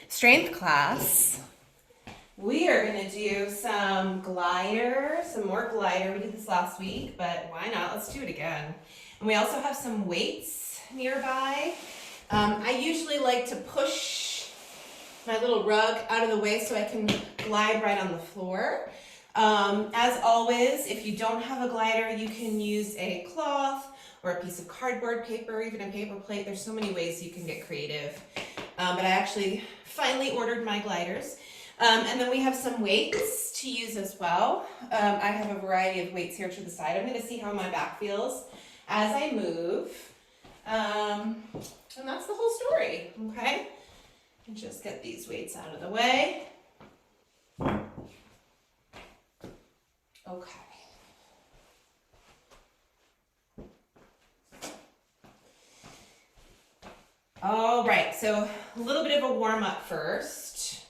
strength class, we are going to do some glider, some more glider. We did this last week, but why not? Let's do it again. And we also have some weights nearby. I usually like to push my little rug out of the way so I can glide right on the floor. As always, if you don't have a glider, you can use a cloth or a piece of cardboard paper, or even a paper plate. There's so many ways you can get creative. But I actually finally ordered my gliders. And then we have some weights to use as well. I have a variety of weights here to the side. I'm going to see how my back feels as I move. And that's the whole story, okay? And just get these weights out of the way. Okay. All right, so a little bit of a warm up first.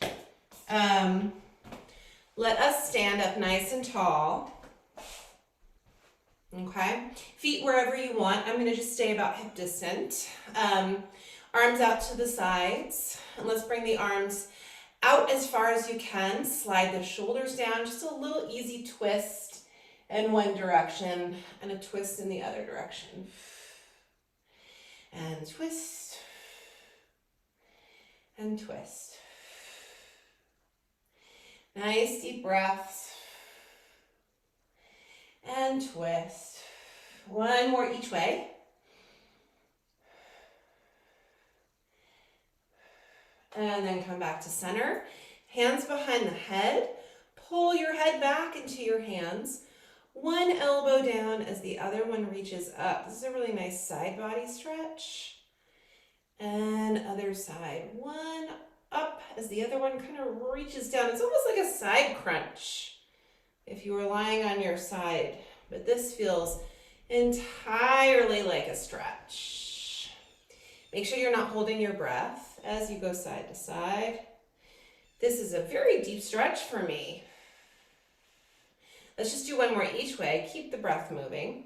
Let us stand up nice and tall. Okay, feet wherever you want. I'm gonna just stay about hip distance. Arms out to the sides, and let's bring the arms out as far as you can. Slide the shoulders down, just a little easy twist in one direction and a twist in the other direction. And twist and twist. Nice deep breaths. And twist. One more each way. And then come back to center. Hands behind the head. Pull your head back into your hands. One elbow down as the other one reaches up. This is a really nice side body stretch. And other side. One up as the other one kind of reaches down. It's almost like a side crunch if you were lying on your side. But this feels entirely like a stretch. Make sure you're not holding your breath as you go side to side. This is a very deep stretch for me. Let's just do one more each way. Keep the breath moving.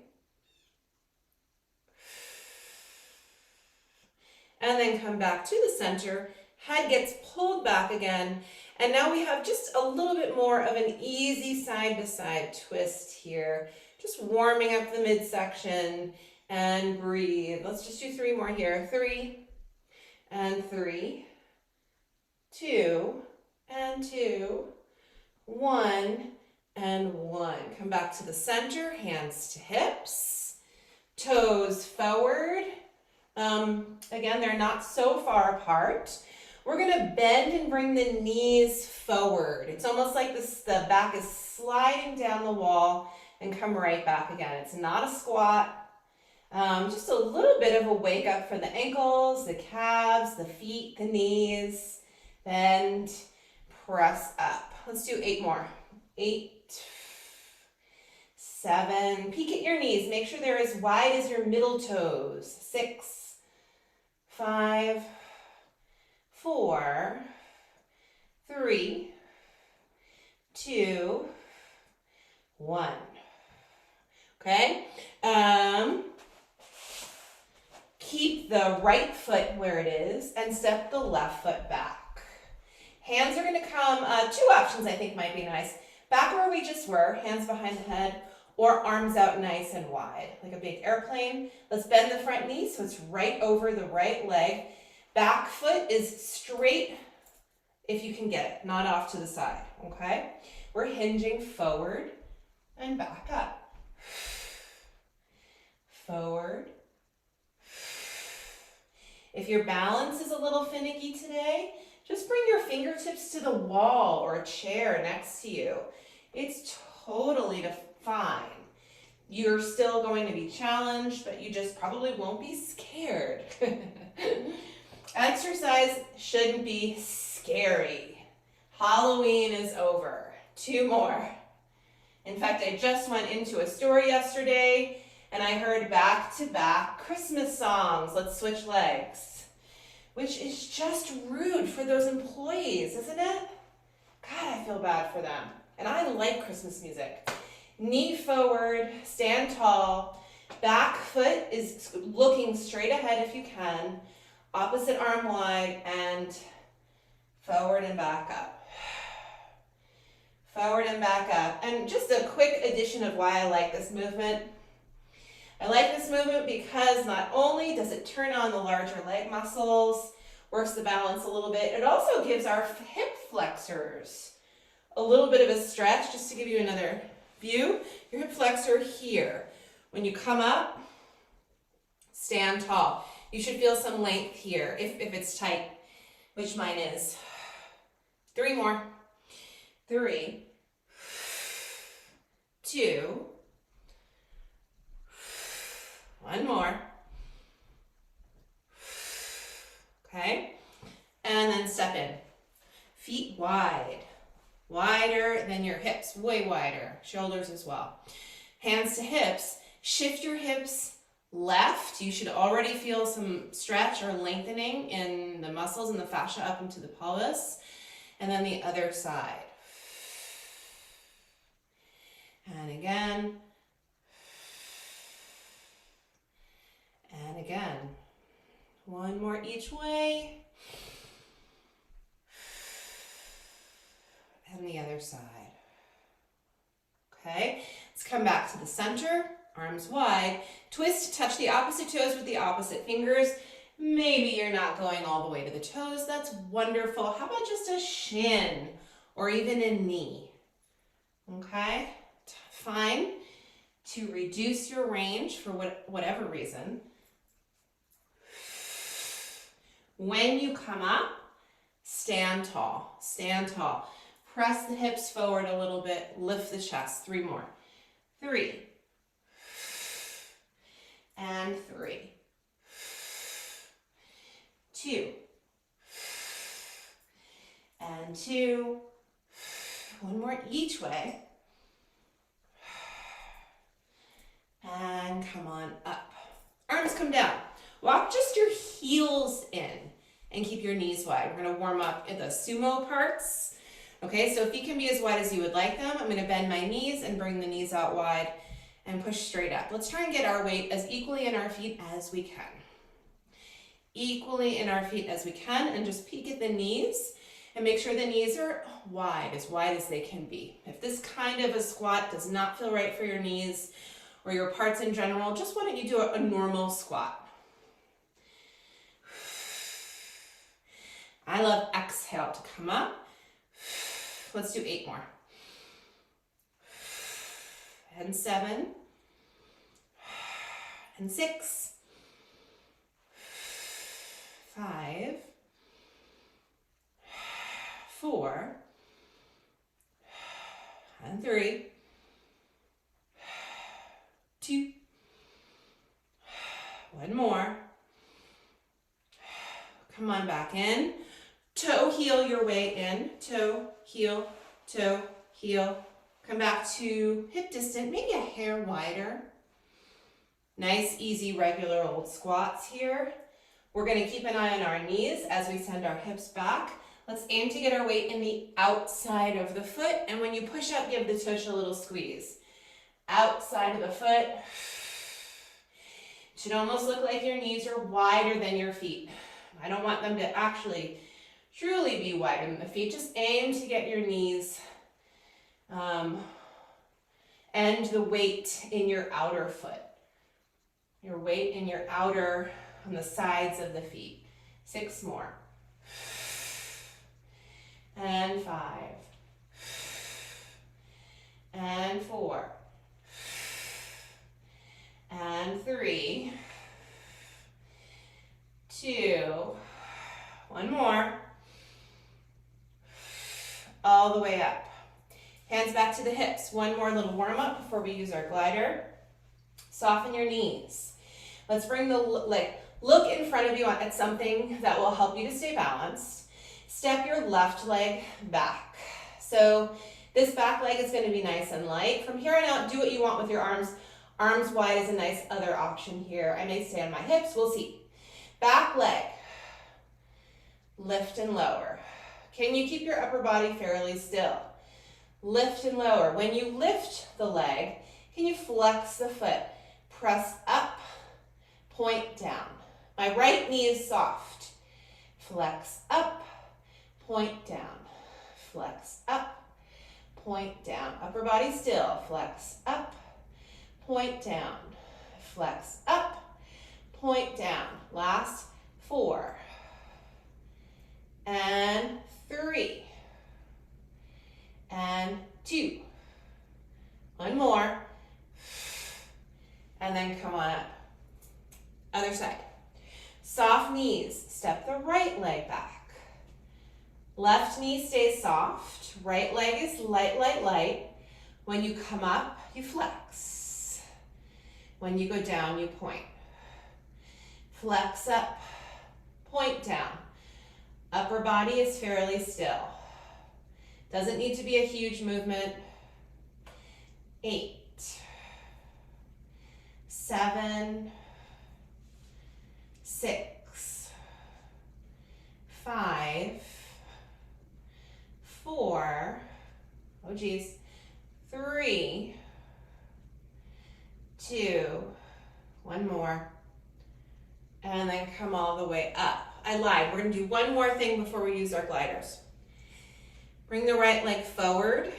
And then come back to the center. Head gets pulled back again. And now we have just a little bit more of an easy side-to-side twist here. Just warming up the midsection and breathe. Let's just do 3 more here. 3 and 3, 2 and 2, 1 and 1. Come back to the center, hands to hips, toes forward. Again, they're not so far apart. We're gonna bend and bring the knees forward. It's almost like the back is sliding down the wall and come right back again. It's not a squat. Just a little bit of a wake up for the ankles, the calves, the feet, the knees. Bend, press up. Let's do 8 more. 8, 7. Peek at your knees. Make sure they're as wide as your middle toes. 6, 5, 4, 3, 2, 1. Okay. Keep the right foot where it is and step the left foot back. Hands are going to come, 2 options I think might be nice. Back where we just were, hands behind the head, or arms out nice and wide, like a big airplane. Let's bend the front knee so it's right over the right leg. Back foot is straight if you can get it, not off to the side, okay? We're hinging forward and back up. Forward. If your balance is a little finicky today, just bring your fingertips to the wall or a chair next to you. It's totally fine. You're still going to be challenged, but you just probably won't be scared. Exercise shouldn't be scary. Halloween is over. 2 more. In fact, I just went into a store yesterday and I heard back-to-back Christmas songs. Let's switch legs. Which is just rude for those employees, isn't it? God, I feel bad for them. And I like Christmas music. Knee forward, stand tall. Back foot is looking straight ahead if you can. Opposite arm wide and Forward and back up. Forward and back up. And just a quick addition of why I like this movement. I like this movement because not only does it turn on the larger leg muscles, works the balance a little bit, it also gives our hip flexors a little bit of a stretch. Just to give you another view, your hip flexor here. When you come up, stand tall. You should feel some length here if it's tight, which mine is. 3 more. 3, 2, 1 more. Okay, and then step in. Feet wide, wider than your hips, way wider. Shoulders as well. Hands to hips. Shift your hips left. You should already feel some stretch or lengthening in the muscles and the fascia up into the pelvis. And then the other side. And again. And again. 1 more each way. And the other side. Okay, let's come back to the center. Arms wide. Twist to touch the opposite toes with the opposite fingers. Maybe you're not going all the way to the toes. That's wonderful. How about just a shin or even a knee? Okay, fine. To reduce your range for whatever reason. When you come up, stand tall. Stand tall. Press the hips forward a little bit. Lift the chest. 3 more. 3. And 3. 2. And 2. 1 more each way. And come on up. Arms come down. Walk just your heels in and keep your knees wide. We're going to warm up in the sumo parts. Okay, so feet can be as wide as you would like them. I'm going to bend my knees and bring the knees out wide and push straight up. Let's try and get our weight as equally in our feet as we can. Equally in our feet as we can, and just peek at the knees and make sure the knees are wide as they can be. If this kind of a squat does not feel right for your knees or your parts in general, just why don't you do a normal squat? I love exhale to come up. Let's do 8 more. And 7. And 6. 5. 4. And 3. 2. 1 more. Come on back in. Toe heel your way in. Toe, heel, toe, heel. Come back to hip distant, maybe a hair wider. Nice, easy, regular old squats here. We're going to keep an eye on our knees as we send our hips back. Let's aim to get our weight in the outside of the foot. And when you push up, give the tush a little squeeze. Outside of the foot. It should almost look like your knees are wider than your feet. I don't want them to actually truly be wider than the feet. Just aim to get your knees and the weight in your outer foot. Your weight in your outer, on the sides of the feet. 6 more. And 5. And 4. And 3. 2. 1 more. All the way up. Hands back to the hips. 1 more little warm up before we use our glider. Soften your knees. Let's bring the look in front of you at something that will help you to stay balanced. Step your left leg back. So this back leg is going to be nice and light. From here on out, do what you want with your arms. Arms wide is a nice other option here. I may stay on my hips. We'll see. Back leg. Lift and lower. Can you keep your upper body fairly still? Lift and lower. When you lift the leg, can you flex the foot? Press up, point down. My right knee is soft. Flex up, point down, flex up, point down. Upper body still, flex up, point down, flex up, point down. Last 4 and 3 and 2. One more. And then come on up. Other side. Soft knees. Step the right leg back. Left knee stays soft. Right leg is light, light, light. When you come up, you flex. When you go down, you point. Flex up, point down. Upper body is fairly still. Doesn't need to be a huge movement. 8, 7, 6, 5, 4, oh geez, 3, 2, one more, and then come all the way up. I lied, we're gonna do one more thing before we use our gliders. Bring the right leg forward,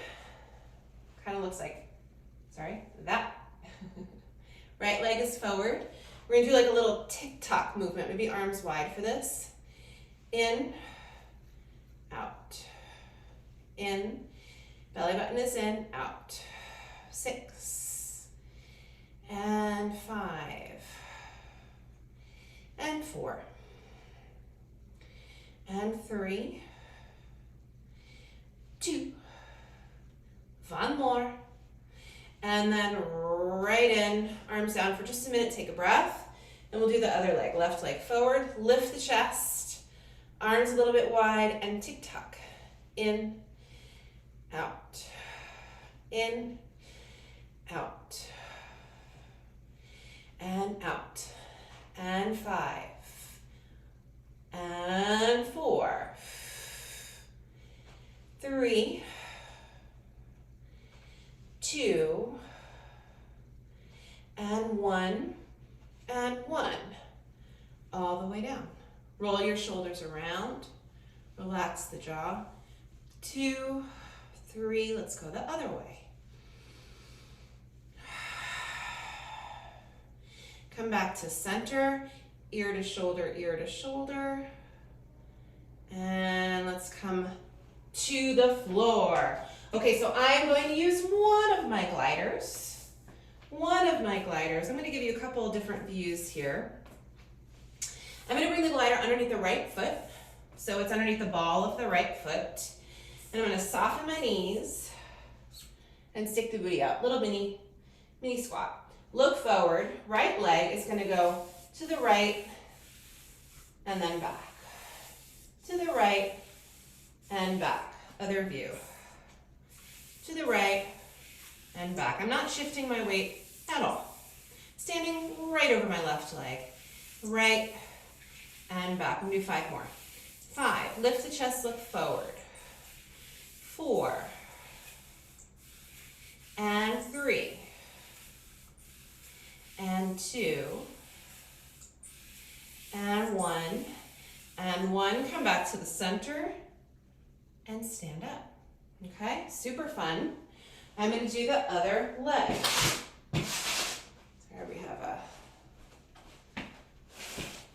kind of looks like, sorry, that. Right leg is forward. We're gonna do like a little tick-tock movement, maybe arms wide for this. In, out, in, belly button is in, out. 6, and 5, and 4, and 3, 2, one more, and then right in, arms down for just a minute, take a breath, and we'll do the other leg. Left leg forward, lift the chest, arms a little bit wide, and tick-tock. In, out, in, out, and out, and 5, and 4, 3, 2, and 1, and 1. All the way down. Roll your shoulders around. Relax the jaw. 2, 3, let's go the other way. Come back to center, ear to shoulder, ear to shoulder. And let's come to the floor. Okay, so I'm going to use one of my gliders. I'm going to give you a couple of different views here. I'm going to bring the glider underneath the right foot. So it's underneath the ball of the right foot. And I'm going to soften my knees and stick the booty out. Little mini squat. Look forward. Right leg is going to go to the right and then back. To the right and back. Other view. To the right and back. I'm not shifting my weight at all. Standing right over my left leg. Right and back. I'm going to do 5 more. 5. Lift the chest, look forward. 4. And 3. And 2. And 1. And 1. Come back to the center and stand up. Okay, super fun. I'm going to do the other leg. There we have a...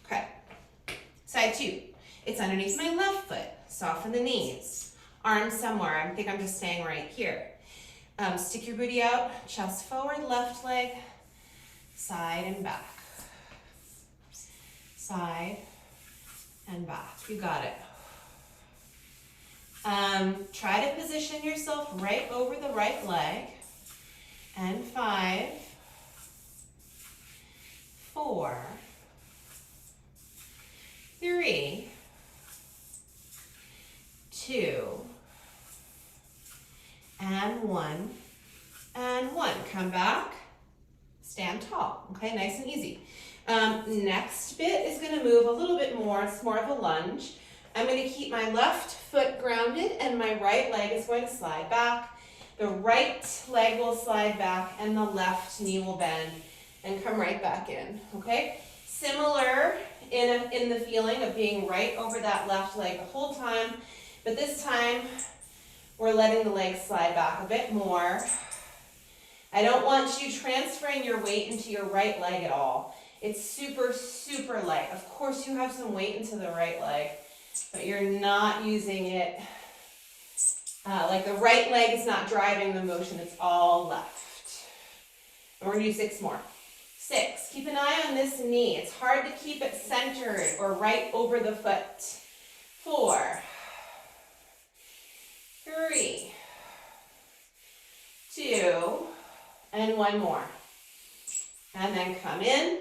Okay, side 2. It's underneath my left foot. Soften the knees. Arms somewhere. I think I'm just staying right here. Stick your booty out. Chest forward. Left leg. Side and back. Side and back. You got it. Try to position yourself right over the right leg. And 5, 4, 3, 2, and 1, and 1. Come back, stand tall, okay, nice and easy. Next bit is gonna move a little bit more, it's more of a lunge. I'm gonna keep my left foot grounded and my right leg is going to slide back. The right leg will slide back and the left knee will bend and come right back in, okay? Similar in the feeling of being right over that left leg the whole time, But this time, we're letting the legs slide back a bit more. I don't want you transferring your weight into your right leg at all. It's super, super light. Of course, you have some weight into the right leg, but you're not using it, like the right leg is not driving the motion, it's all left. And we're gonna do 6 more. 6, keep an eye on this knee. It's hard to keep it centered or right over the foot. 4, 3, 2, and 1 more. And then come in.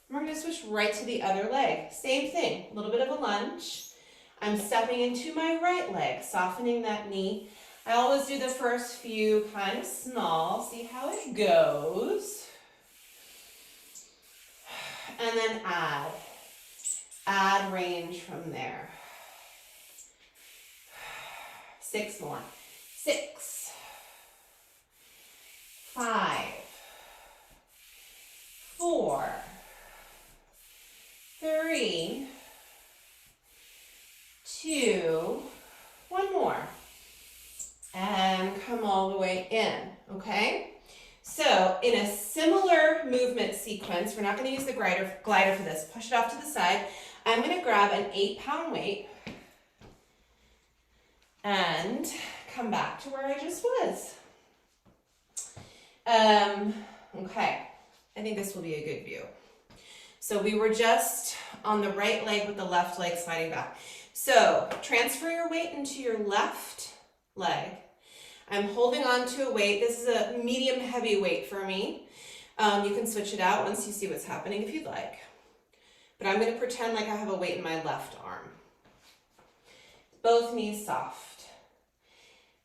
We're going to switch right to the other leg. Same thing, a little bit of a lunge. I'm stepping into my right leg, softening that knee. I always do the first few kind of small, see how it goes. And then add range from there. 6 more. 6, 5, 4, 3, 2, 1 more. And come all the way in, okay? So in a similar movement sequence, we're not going to use the glider for this. Push it off to the side. I'm going to grab an 8-pound weight and come back to where I just was. Okay, I think this will be a good view. So we were just on the right leg with the left leg sliding back. So transfer your weight into your left leg. I'm holding on to a weight. This is a medium heavy weight for me. You can switch it out once you see what's happening if you'd like. But I'm going to pretend like I have a weight in my left arm. Both knees soft.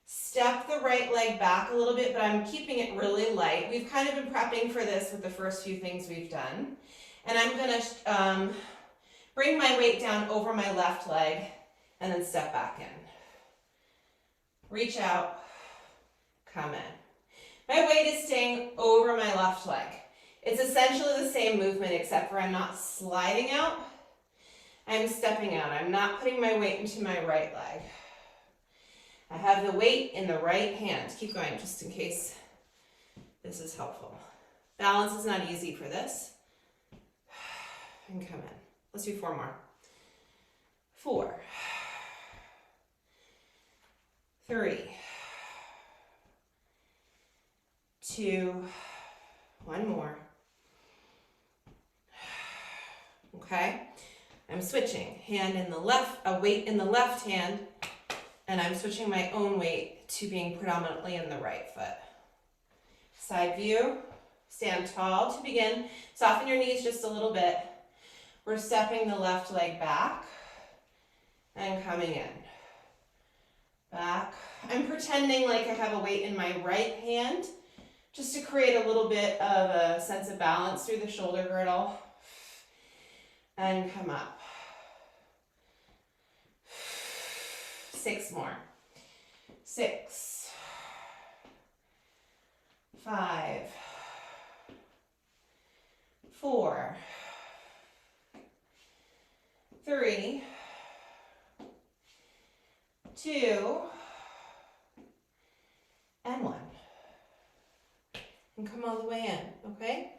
Step the right leg back a little bit, but I'm keeping it really light. We've kind of been prepping for this with the first few things we've done. And I'm going to bring my weight down over my left leg and then step back in. Reach out, come in. My weight is staying over my left leg. It's essentially the same movement except for I'm not sliding out, I'm stepping out. I'm not putting my weight into my right leg. I have the weight in the right hand. Keep going just in case this is helpful. Balance is not easy for this. And come in. Let's do 4 more. 4, 3, 2, 1 more. Okay, I'm switching. Hand in the left, a weight in the left hand, and I'm switching my own weight to being predominantly in the right foot. Side view, stand tall to begin. Soften your knees just a little bit. We're stepping the left leg back and coming in. Back. I'm pretending like I have a weight in my right hand just to create a little bit of a sense of balance through the shoulder girdle. And come up. 6 more. 6, 5, 4, 3, 2, and 1. And come all the way in, okay?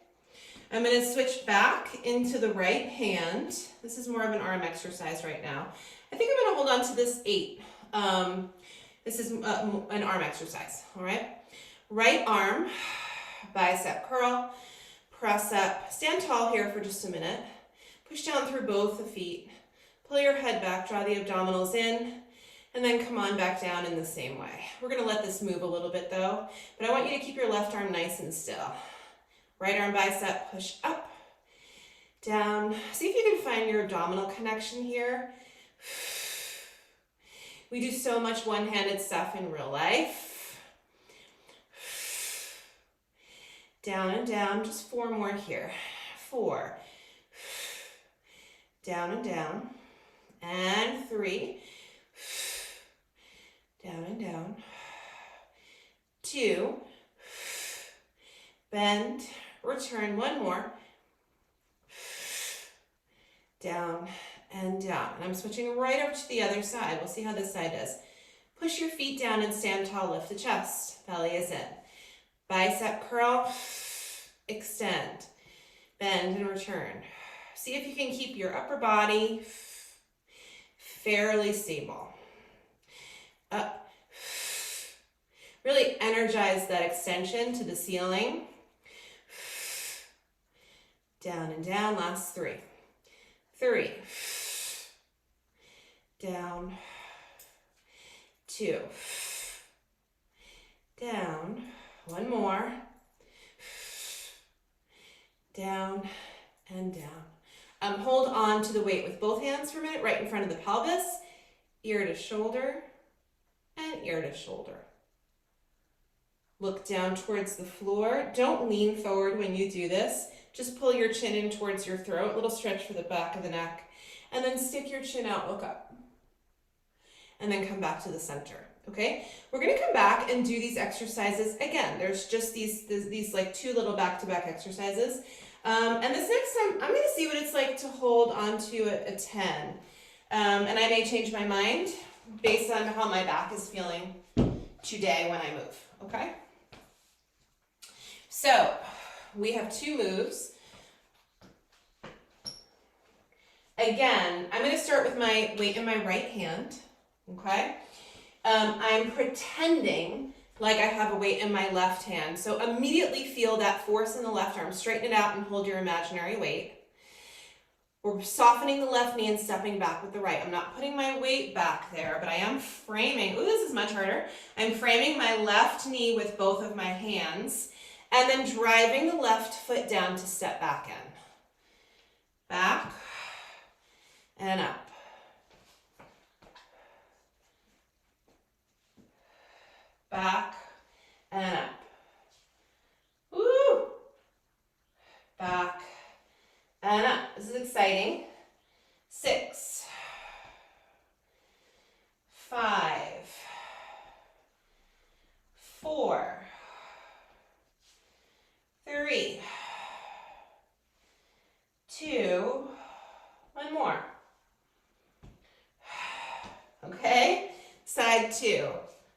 I'm going to switch back into the right hand. This is more of an arm exercise right now. I think I'm going to hold on to this 8. This is an arm exercise, all right? Right arm, bicep curl, press up. Stand tall here for just a minute. Push down through both the feet. Pull your head back, draw the abdominals in, and then come on back down in the same way. We're going to let this move a little bit though, but I want you to keep your left arm nice and still. Right arm bicep, push up, down. See if you can find your abdominal connection here. We do so much one-handed stuff in real life. Down and down, just 4 more here. 4. Down and down. And 3. Down and down. 2. Bend, return, 1 more. Down and down. And I'm switching right over to the other side. We'll see how this side does. Push your feet down and stand tall. Lift the chest. Belly is in. Bicep curl. Extend. Bend and return. See if you can keep your upper body fairly stable. Up. Really energize that extension to the ceiling. Down and down. Last 3. 3. Down. 2. Down. 1 more. Down and down. Hold on to the weight with both hands for a minute, right in front of the pelvis, ear to shoulder, and ear to shoulder. Look down towards the floor. Don't lean forward when you do this. Just pull your chin in towards your throat, a little stretch for the back of the neck, and then stick your chin out, look up. And then come back to the center, okay? We're gonna come back and do these exercises again. There's just these like 2 little back-to-back exercises. And this next time, I'm gonna see what it's like to hold onto a 10. And I may change my mind based on how my back is feeling today when I move, okay? So, we have 2 moves. Again, I'm gonna start with my weight in my right hand, okay? I'm pretending like I have a weight in my left hand. So immediately feel that force in the left arm. Straighten it out and hold your imaginary weight. We're softening the left knee and stepping back with the right. I'm not putting my weight back there, but I am framing. Ooh, this is much harder. I'm framing my left knee with both of my hands and then driving the left foot down to step back in. Back and up. Back and up. Woo! Back and up. This is exciting. 6, 5, 4, 3, 2, 1 more. Okay, side 2.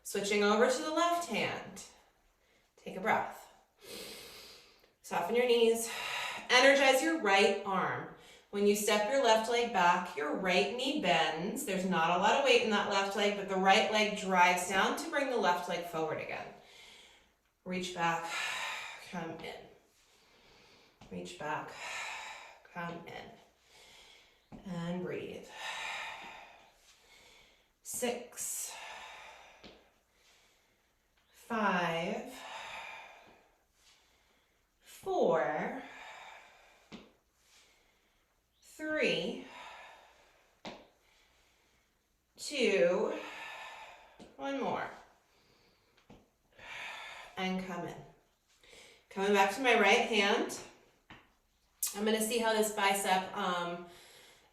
Switching over to the left hand. Take a breath. Soften your knees. Energize your right arm. When you step your left leg back, your right knee bends. There's not a lot of weight in that left leg, but the right leg drives down to bring the left leg forward again. Reach back, come in. Reach back, come in. And breathe. 6, 5, 4, 3, 2, 1 more. And come in. Coming back to my right hand. I'm going to see how this bicep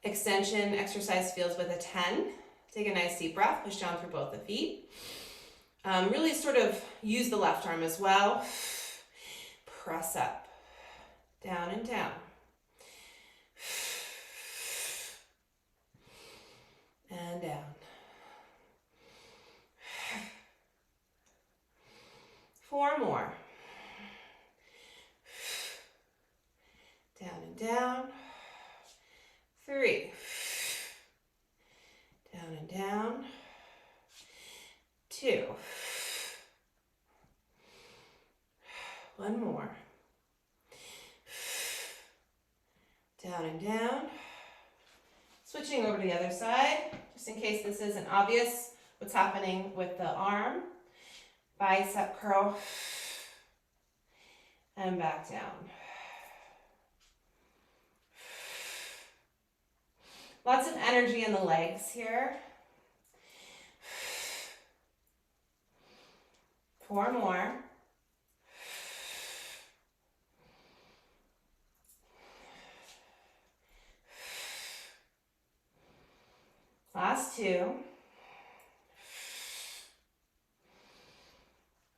extension exercise feels with a 10. Take a nice deep breath, push down through both the feet. Really sort of use the left arm as well. Press up, down and down. And down. 4 more. Down and down. 3. Down and down. 2. 1 more. Down and down. Switching over to the other side, just in case this isn't obvious, what's happening with the arm. Bicep curl. And back down. Lots of energy in the legs here. 4 more. Last 2.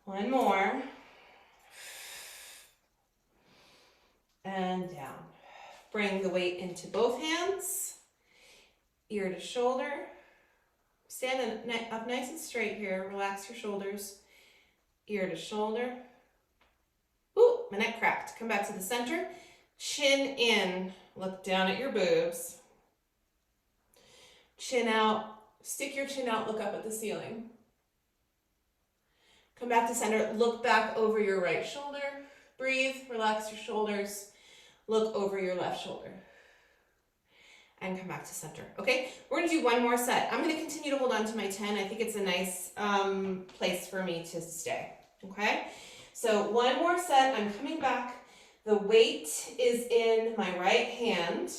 1 more. And down. Bring the weight into both hands ear to shoulder. Stand up nice and straight here. Relax your shoulders. Ear to shoulder. Ooh, my neck cracked. Come back to the center. Chin in. Look down at your boobs. Chin out. Stick your chin out. Look up at the ceiling. Come back to center. Look back over your right shoulder. Breathe. Relax your shoulders. Look over your left shoulder. And come back to center. Okay, we're gonna do one more set. I'm gonna continue to hold on to my 10. I think it's a nice place for me to stay. Okay, so one more set. I'm coming back. The weight is in my right hand.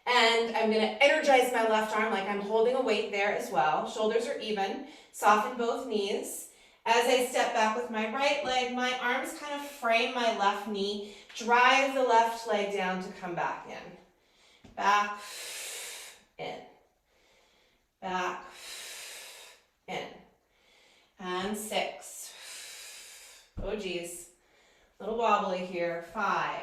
And I'm gonna energize my left arm like I'm holding a weight there as well. Shoulders are even. Soften both knees. As I step back with my right leg, my arms kind of frame my left knee. Drive the left leg down to come back in. Back, in, back, in, and 6. Oh geez, little wobbly here. 5,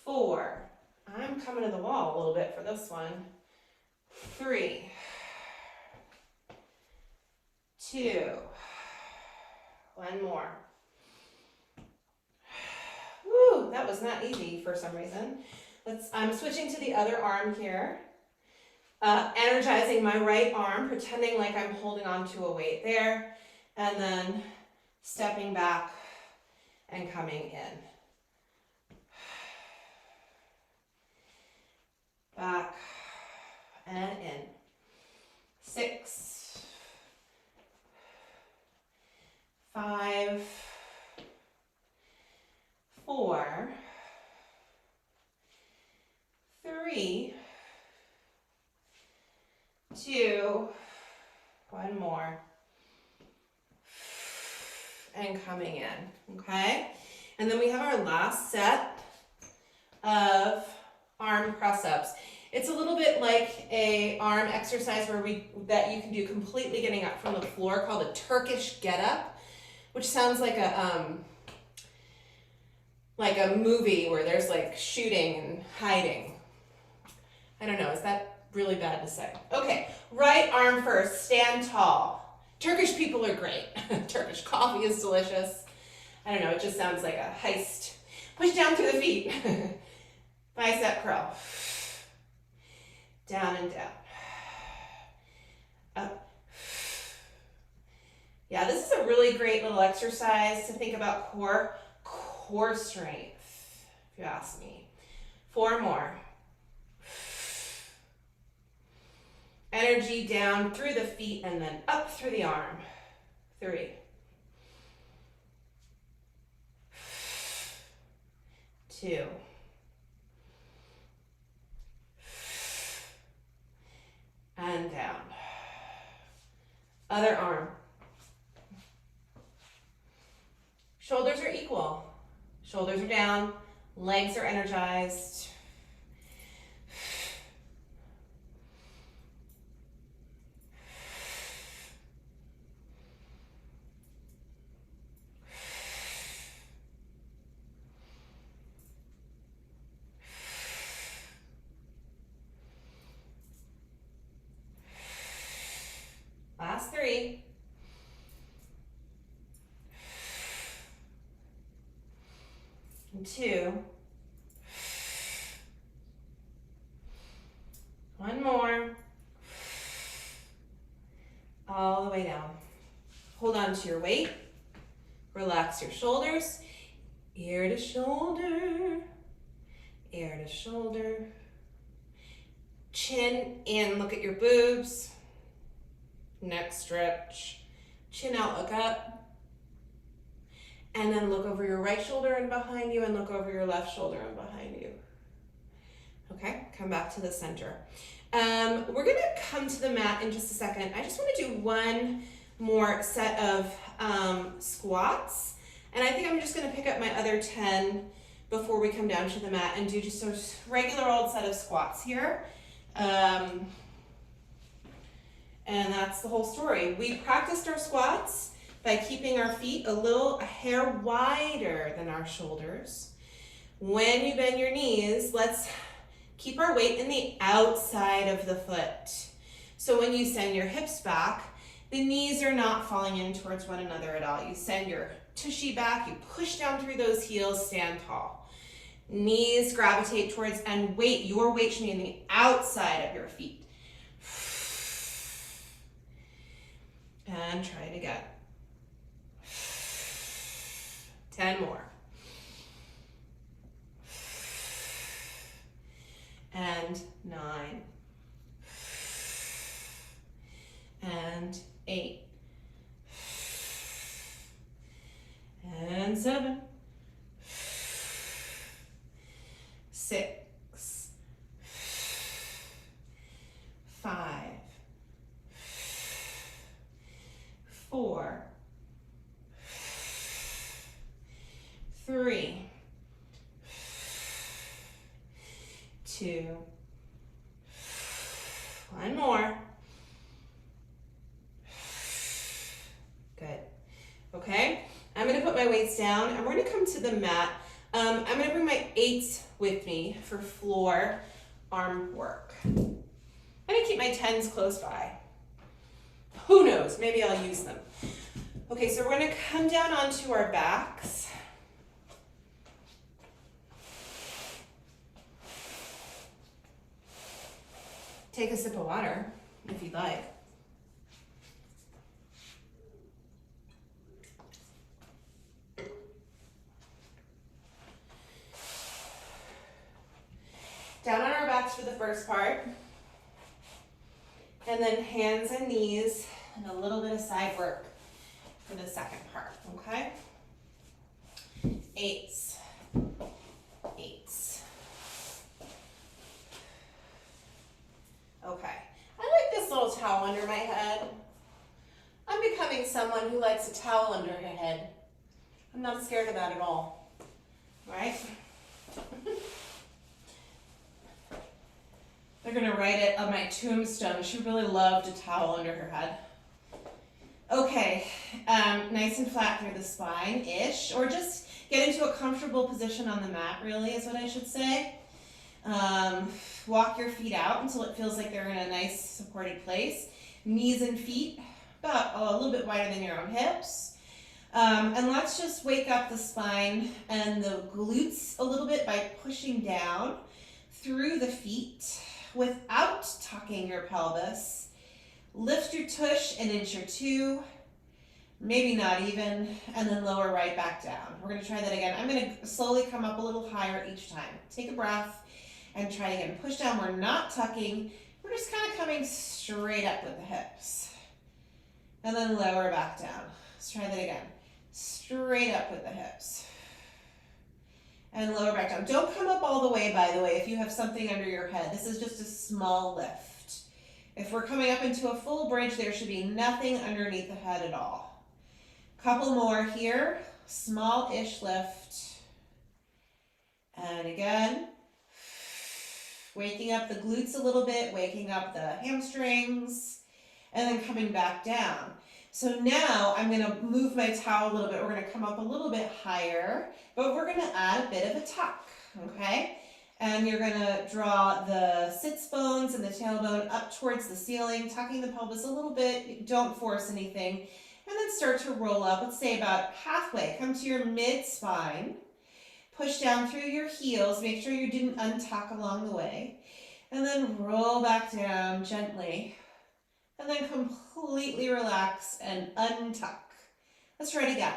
4. I'm coming to the wall a little bit for this one. 3, 2, one more. Woo, that was not easy for some reason. I'm switching to the other arm here. Energizing my right arm, pretending like I'm holding on to a weight there, and then stepping back and coming in. Back and in. 6, 5, 4, 3, 2, one more, and coming in, okay? And then we have our last set of arm press-ups. It's a little bit like a arm exercise that you can do completely getting up from the floor, called a Turkish Get Up, which sounds like a movie where there's like shooting and hiding. I don't know, is that really bad to say? Okay, right arm first, stand tall. Turkish people are great. Turkish coffee is delicious. I don't know, it just sounds like a heist. Push down through the feet. Bicep curl. Down and down. Up. Yeah, this is a really great little exercise to think about core strength, if you ask me. 4 more. Energy down through the feet and then up through the arm. 3. 2. And down. Other arm. Shoulders are equal. Shoulders are down, legs are energized. Last 3. And 2. One more. All the way down. Hold on to your weight. Relax your shoulders. Ear to shoulder. Ear to shoulder. Chin in, look at your boobs. Neck stretch. Chin out, look up. And then look over your right shoulder and behind you, and look over your left shoulder and behind you. Okay, come back to the center. We're gonna come to the mat in just a second. I just wanna do one more set of squats. And I think I'm just gonna pick up my other 10 before we come down to the mat and do just a regular old set of squats here. And that's the whole story. We practiced our squats by keeping our feet a hair wider than our shoulders. When you bend your knees, let's Keep our weight in the outside of the foot. So when you send your hips back, the knees are not falling in towards one another at all. You send your tushy back, you push down through those heels, stand tall. Knees gravitate towards, and weight, your weight should be in the outside of your feet. And try it again. 10 more. And 9. And 8. And 7. 6. 5. 4. 3. 2. 1 more. Good. Okay, I'm going to put my weights down and we're going to come to the mat. I'm going to bring my 8s with me for floor arm work. I'm going to keep my 10s close by. Who knows? Maybe I'll use them. Okay, so we're going to come down onto our backs. Take a sip of water if you'd like. Down on our backs for the first part. And then hands and knees and a little bit of side work for the second part, okay? 8s. 8s. Okay. I like this little towel under my head. I'm becoming someone who likes a towel under her head. I'm not scared of that at all. All right? They're going to write it on my tombstone. She really loved a towel under her head. Okay, nice and flat through the spine-ish, or just get into a comfortable position on the mat, really, is what I should say. Walk your feet out until it feels like they're in a nice supported place. Knees and feet about a little bit wider than your own hips. And let's just wake up the spine and the glutes a little bit by pushing down through the feet without tucking your pelvis. Lift your tush an inch or two, maybe not even, and then lower right back down. We're going to try that again. I'm going to slowly come up a little higher each time. Take a breath and try again. Push down. We're not tucking. We're just kind of coming straight up with the hips. And then lower back down. Let's try that again. Straight up with the hips. And lower back down. Don't come up all the way, by the way, if you have something under your head. This is just a small lift. If we're coming up into a full bridge, there should be nothing underneath the head at all. Couple more here. Small-ish lift. And again, waking up the glutes a little bit, waking up the hamstrings, and then coming back down. So now I'm going to move my towel a little bit. We're going to come up a little bit higher, but we're going to add a bit of a tuck, okay? And you're going to draw the sits bones and the tailbone up towards the ceiling, tucking the pelvis a little bit. Don't force anything. And then start to roll up. Let's say about halfway. Come to your mid-spine. Push down through your heels. Make sure you didn't untuck along the way. And then roll back down gently. And then completely relax and untuck. Let's try it again.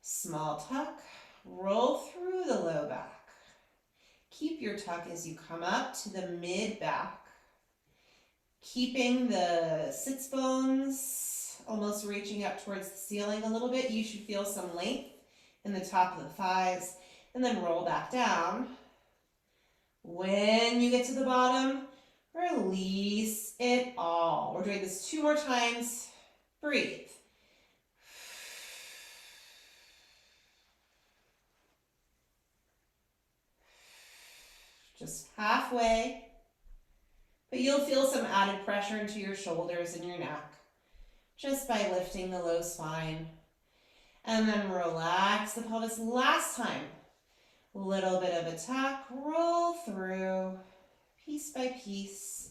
Small tuck. Roll through the low back. Keep your tuck as you come up to the mid-back. Keeping the sits bones almost reaching up towards the ceiling a little bit. You should feel some length in the top of the thighs. And then roll back down. When you get to the bottom, release it all. We're doing this 2 more times. Breathe. Just halfway. But you'll feel some added pressure into your shoulders and your neck just by lifting the low spine. And then relax the pelvis. Last time. Little bit of a tuck. Roll through. piece by piece.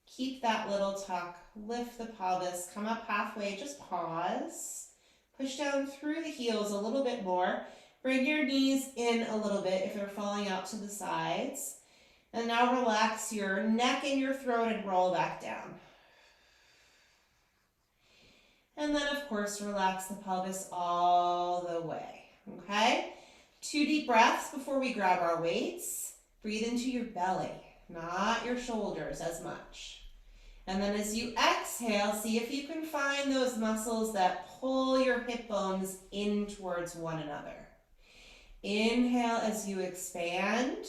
Keep that little tuck, lift the pelvis, come up halfway, just pause. Push down through the heels a little bit more. Bring your knees in a little bit if they're falling out to the sides. And now relax your neck and your throat and roll back down. And then, of course, relax the pelvis all the way, okay? 2 deep breaths before we grab our weights. Breathe into your belly, not your shoulders as much. And then as you exhale, see if you can find those muscles that pull your hip bones in towards one another. Inhale as you expand.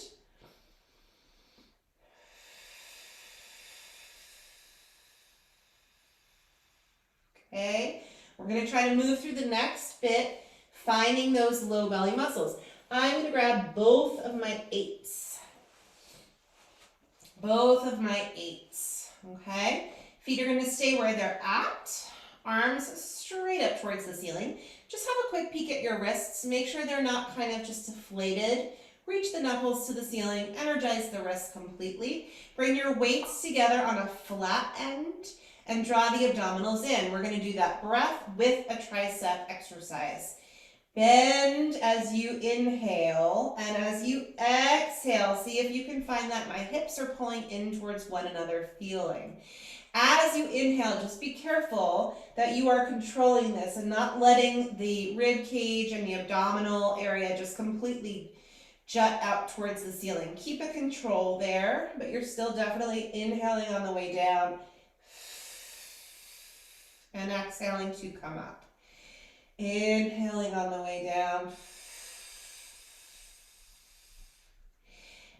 Okay, we're going to try to move through the next bit, finding those low belly muscles. I'm going to grab both of my 8s. Both of my 8s, okay? Feet are going to stay where they're at. Arms straight up towards the ceiling. Just have a quick peek at your wrists. Make sure they're not kind of just deflated. Reach the knuckles to the ceiling. Energize the wrists completely. Bring your weights together on a flat end and draw the abdominals in. We're going to do that breath with a tricep exercise. Bend as you inhale, and as you exhale, see if you can find that my hips are pulling in towards one another, feeling. As you inhale, just be careful that you are controlling this and not letting the rib cage and the abdominal area just completely jut out towards the ceiling. Keep a control there, but you're still definitely inhaling on the way down and exhaling to come up. Inhaling on the way down.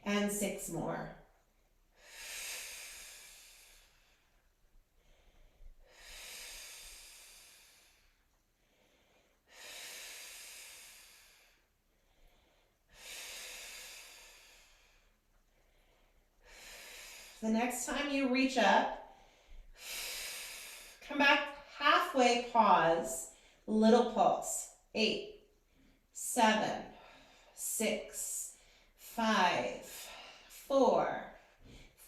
And 6 more. The next time you reach up, come back halfway, pause, little pulse. 8, 7, 6, 5, 4,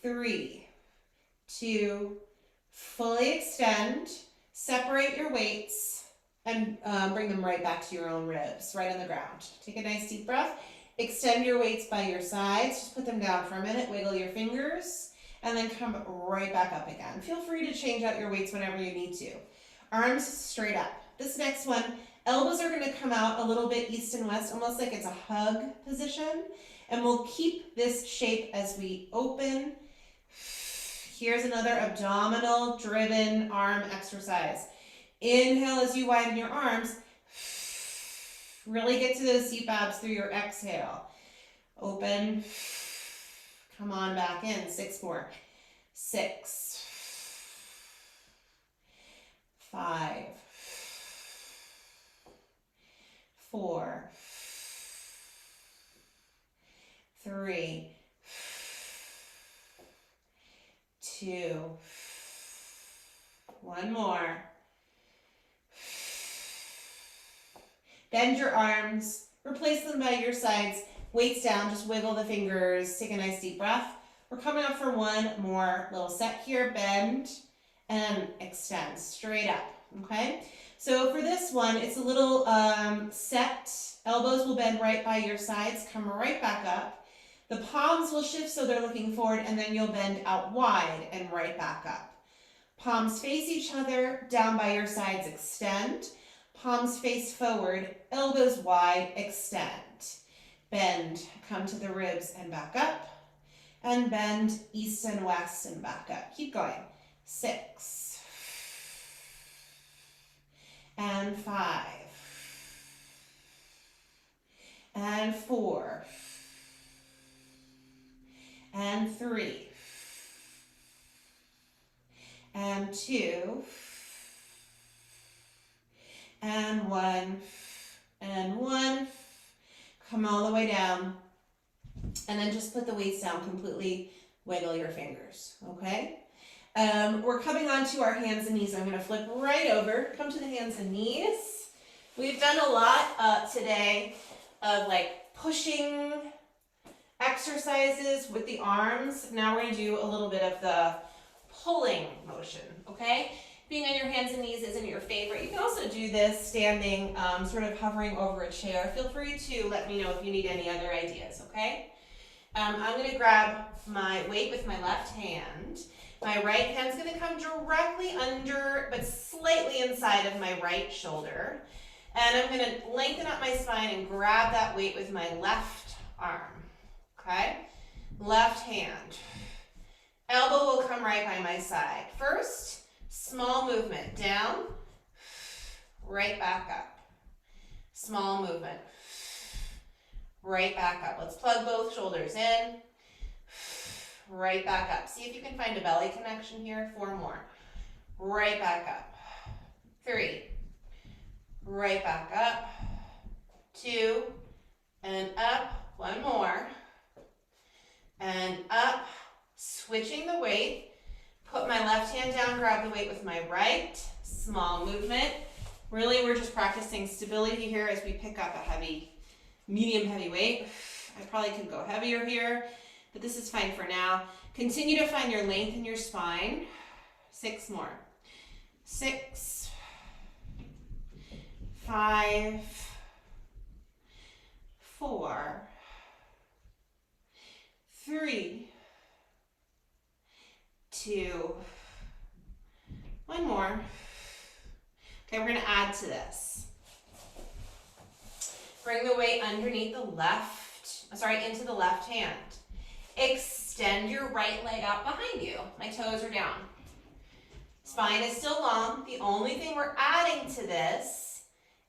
3, 2, fully extend, separate your weights, and bring them right back to your own ribs, right on the ground. Take a nice deep breath. Extend your weights by your sides. Just put them down for a minute. Wiggle your fingers. And then come right back up again. Feel free to change out your weights whenever you need to. Arms straight up. This next one, elbows are going to come out a little bit east and west, almost like it's a hug position. And we'll keep this shape as we open. Here's another abdominal driven arm exercise. Inhale as you widen your arms. Really get to those seat abs through your exhale. Open. Come on back in. 6 more. 6, 5, 4, 3, 2, 1 more. Bend your arms, replace them by your sides, weights down, just wiggle the fingers, take a nice deep breath. We're coming up for one more little set here, bend and extend straight up, okay? So for this one, it's a little set. Elbows will bend right by your sides, come right back up. The palms will shift so they're looking forward, and then you'll bend out wide and right back up. Palms face each other, down by your sides, extend. Palms face forward, elbows wide, extend. Bend, come to the ribs and back up. And bend east and west and back up. Keep going. 6. And 5. And 4. And 3. And 2. And 1. And 1. Come all the way down. And then just put the weights down completely. Wiggle your fingers, okay? We're coming on to our hands and knees. I'm going to flip right over. Come to the hands and knees. We've done a lot today of like pushing exercises with the arms. Now we're going to do a little bit of the pulling motion, okay? Being on your hands and knees isn't your favorite. You can also do this standing, sort of hovering over a chair. Feel free to let me know if you need any other ideas, okay? I'm going to grab my weight with my left hand. My right hand's going to come directly under, but slightly inside of my right shoulder. And I'm going to lengthen up my spine and grab that weight with my left arm, okay? Left hand. Elbow will come right by my side. First, small movement. Down, right back up. Small movement. Right back up. Let's plug both shoulders in. Right back up. See if you can find a belly connection here. 4 more. Right back up. 3. Right back up. 2. And up. 1 more. And up. Switching the weight. Put my left hand down, grab the weight with my right. Small movement. Really, we're just practicing stability here as we pick up a heavy, medium heavy weight. I probably could go heavier here, but this is fine for now. Continue to find your length in your spine. 6 more. 6, 5, 4, 3, 2, 1 more. Okay, we're going to add to this. Bring the weight underneath the into the left hand. Extend your right leg out behind you. My toes are down. Spine is still long. The only thing we're adding to this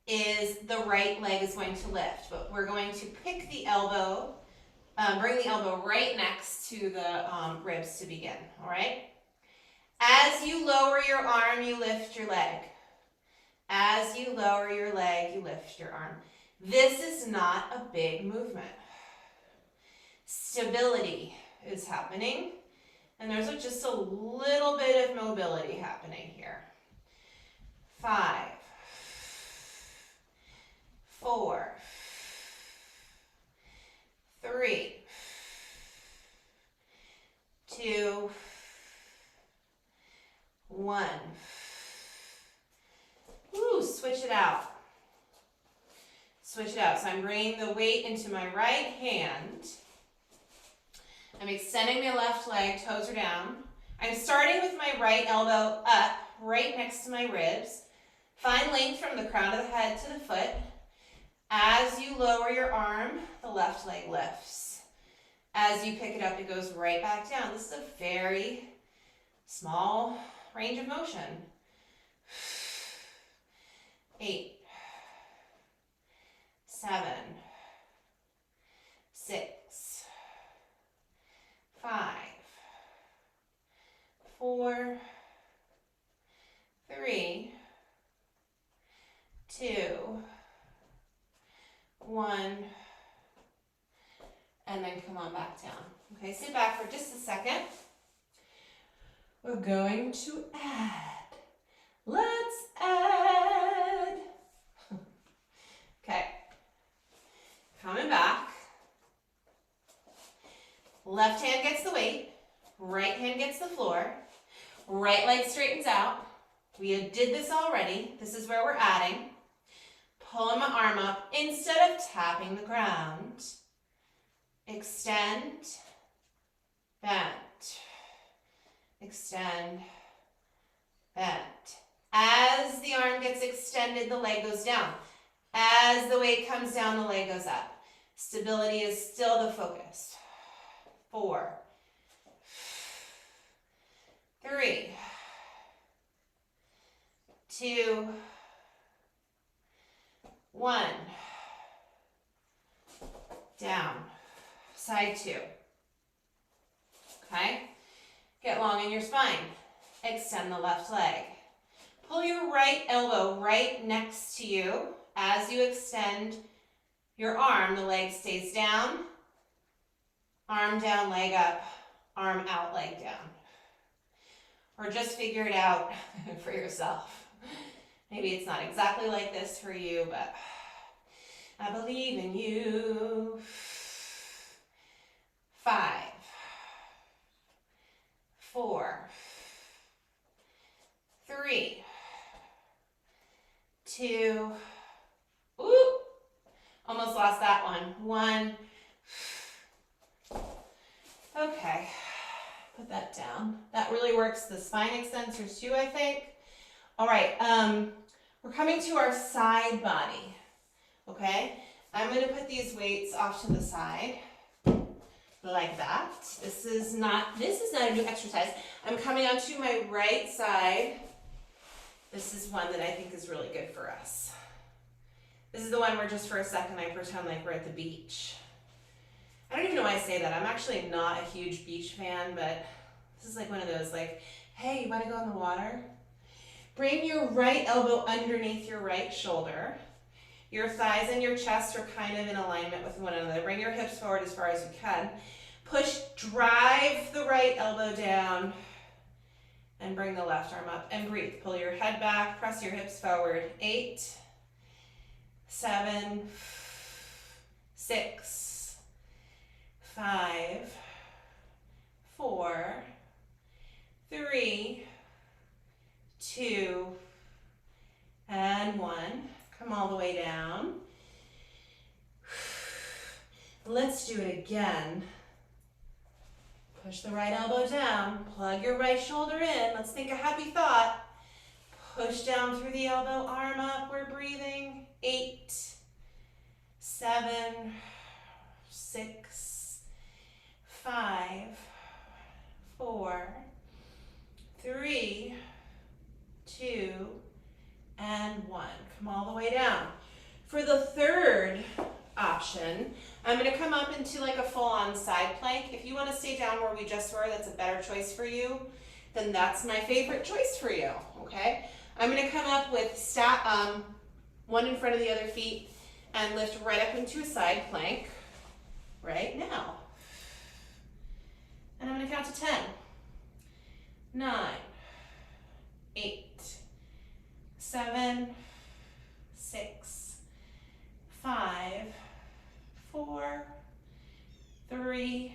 is the right leg is going to lift, but we're going to pick the elbow, bring the elbow right next to the ribs to begin, all right? As you lower your arm, you lift your leg. As you lower your leg, you lift your arm. This is not a big movement. Stability is happening, and there's just a little bit of mobility happening here. 5, 4, 3, 2, 1. Ooh, switch it out. Switch it out. So I'm bringing the weight into my right hand. I'm extending my left leg, toes are down. I'm starting with my right elbow up, right next to my ribs. Find length from the crown of the head to the foot. As you lower your arm, the left leg lifts. As you pick it up, it goes right back down. This is a very small range of motion. 8, 7, 6, 5, 4, 3, 2, 1, and then come on back down. Okay, sit back for just a second. We're going to add. Let's add. Okay. Coming back. Left hand gets the weight. Right hand gets the floor. Right leg straightens out. We did this already. This is where we're adding. Pulling my arm up instead of tapping the ground. Extend. Bend. Extend. Bend. As the arm gets extended, the leg goes down. As the weight comes down, the leg goes up. Stability is still the focus. 4, 3, 2, 1. Down. Side 2. Okay? Get long in your spine. Extend the left leg. Pull your right elbow right next to you. As you extend your arm, the leg stays down. Arm down, leg up. Arm out, leg down. Or just figure it out for yourself. Maybe it's not exactly like this for you, but I believe in you. 1. Okay, put that down. That really works the spine extensors too, I think. All right, we're coming to our side body, okay? I'm gonna put these weights off to the side, like that. This is not a new exercise. I'm coming onto my right side. This is one that I think is really good for us. This is the one where just for a second I pretend like we're at the beach. I don't even know why I say that. I'm actually not a huge beach fan, but this is like one of those like, hey, you wanna go in the water? Bring your right elbow underneath your right shoulder. Your thighs and your chest are kind of in alignment with one another. Bring your hips forward as far as you can. Drive the right elbow down and bring the left arm up and breathe. Pull your head back, press your hips forward. 8, 7, 6, 5, 4, 3, 2, and 1. Come all the way down. Let's do it again. Push the right elbow down. Plug your right shoulder in. Let's think a happy thought. Push down through the elbow, arm up. We're breathing. 8, 7, 6, 5, 4, 3, 2, and 1. Come all the way down. For the third option, I'm going to come up into like a full-on side plank. If you want to stay down where we just were, that's a better choice for you, then that's my favorite choice for you, okay? I'm going to come up with one in front of the other feet and lift right up into a side plank right now. And I'm going to count to 10, 9, 8, 7, 6, 5, 4, 3,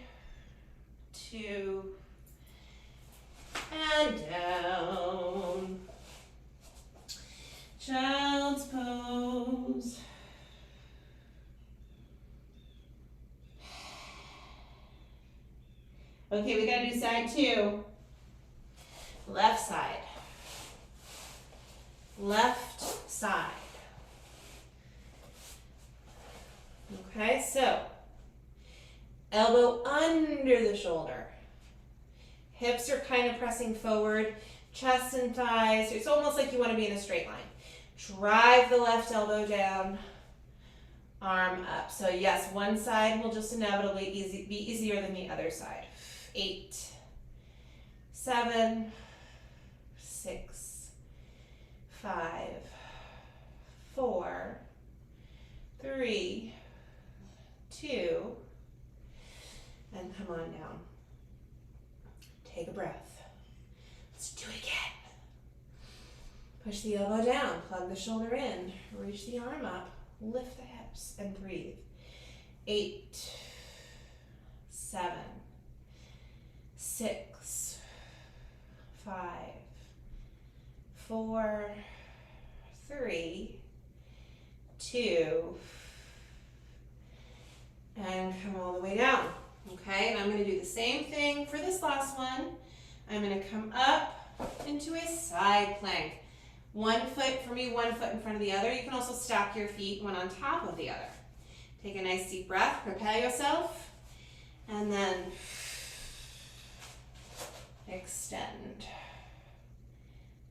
2, and down. Child's pose. Okay, we gotta do side 2. Left side. Left side. Okay, so elbow under the shoulder. Hips are kind of pressing forward, chest and thighs. It's almost like you want to be in a straight line. Drive the left elbow down, arm up. So yes, one side will just inevitably be easier than the other side. 8, 7, 6, 5, 4, 3, 2, and come on down. Take a breath. Let's do it again. Push the elbow down, plug the shoulder in, reach the arm up, lift the hips, and breathe. 8, 7, 6, 5, 4, 3, 2, and come all the way down. Okay, and I'm going to do the same thing for this last one. I'm going to come up into a side plank. One foot for me, one foot in front of the other. You can also stack your feet one on top of the other. Take a nice deep breath, prepare yourself, and then extend.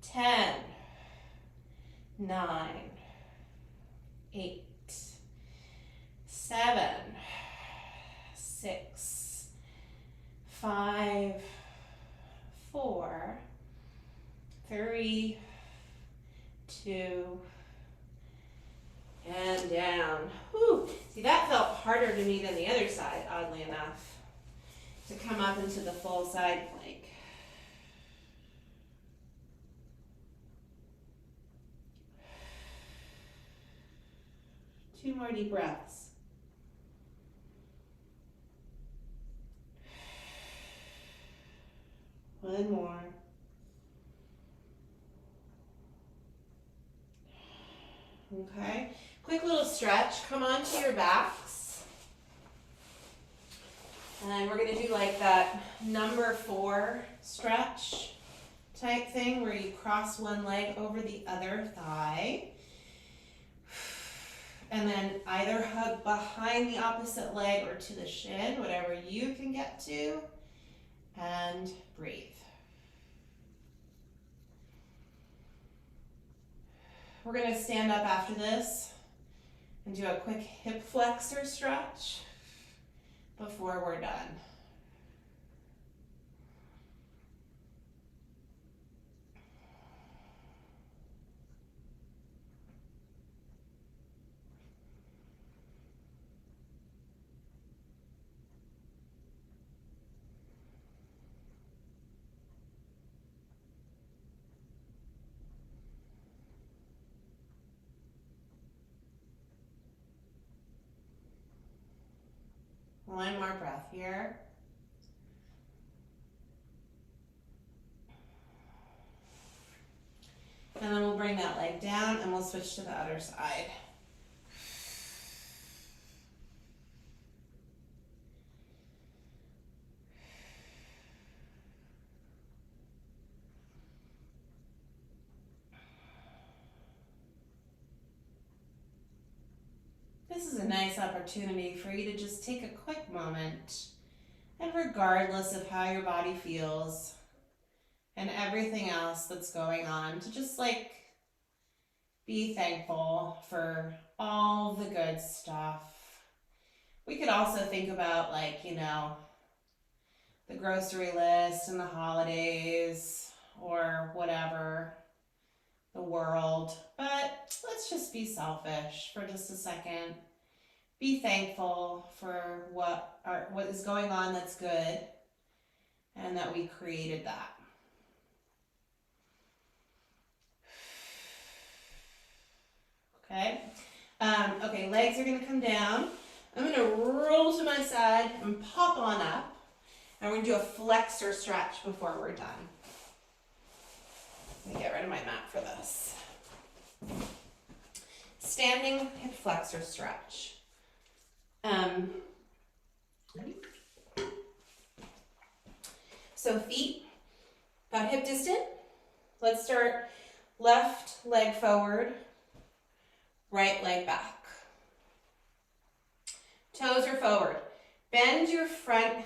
10, 9, 8, 7, 6, 5, 4, 3, 2, and down. Whew. See, that felt harder to me than the other side, oddly enough, to come up into the full side plank. Two more deep breaths. One more. Okay, quick little stretch. Come onto your backs. then we're gonna do like that number 4 stretch type thing where you cross one leg over the other thigh. And then either hug behind the opposite leg or to the shin, whatever you can get to, and breathe. We're gonna stand up after this and do a quick hip flexor stretch before we're done. One more breath here. And then we'll bring that leg down and we'll switch to the other side. This is a nice opportunity for you to just take a quick moment, and regardless of how your body feels and everything else that's going on, to just like be thankful for all the good stuff. We could also think about, like, you know, the grocery list and the holidays or whatever, the world, but let's just be selfish for just a second. Be thankful for what is going on that's good, and that we created that. Okay. Okay, legs are gonna come down. I'm gonna roll to my side and pop on up, and we're gonna do a flexor stretch before we're done. Let me get rid of my mat for this. Standing hip flexor stretch. So feet about hip distant. Let's start left leg forward, right leg back. Toes are forward. Bend your front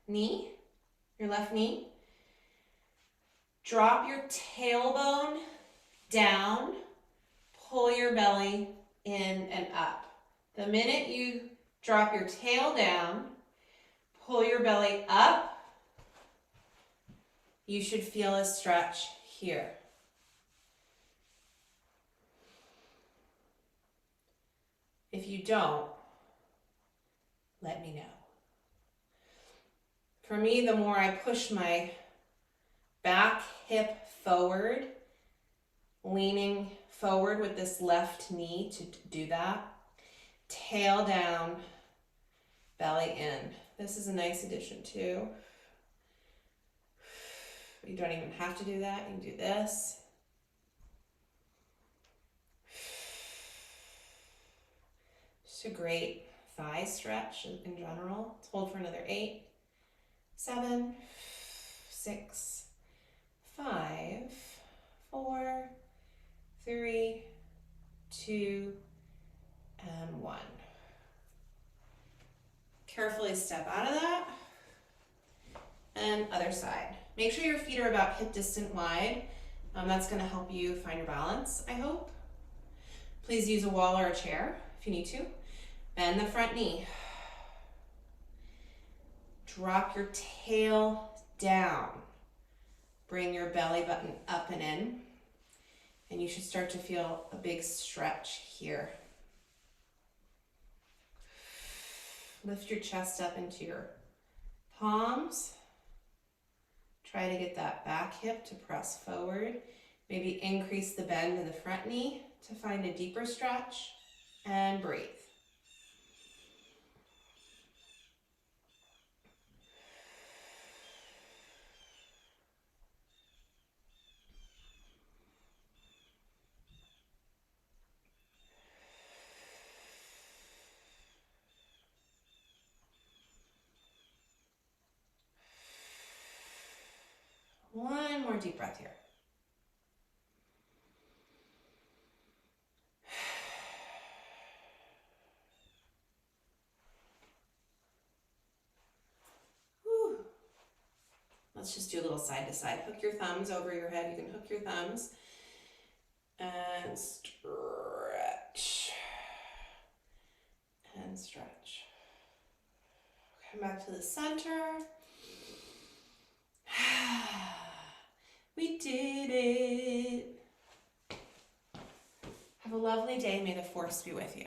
knee, your left knee. Drop your tailbone down. Pull your belly in and up. The minute you drop your tail down, pull your belly up, you should feel a stretch here. If you don't, let me know. For me, the more I push my back hip forward, leaning forward with this left knee to do that, tail down, belly in. This is a nice addition too. You don't even have to do that. You can do this. Just a great thigh stretch in general. Let's hold for another 8, 7, 6, 5, 4, 3, 2, and 1. Carefully step out of that. And other side. Make sure your feet are about hip distant wide. That's going to help you find your balance, I hope. Please use a wall or a chair if you need to. Bend the front knee. Drop your tail down. Bring your belly button up and in. And you should start to feel a big stretch here. Lift your chest up into your palms. Try to get that back hip to press forward. Maybe increase the bend in the front knee to find a deeper stretch, and breathe. One more deep breath here. Whew. Let's just do a little side to side. Hook your thumbs over your head. You can hook your thumbs and stretch and stretch. Come back to the center. We did it. Have a lovely day. May the force be with you.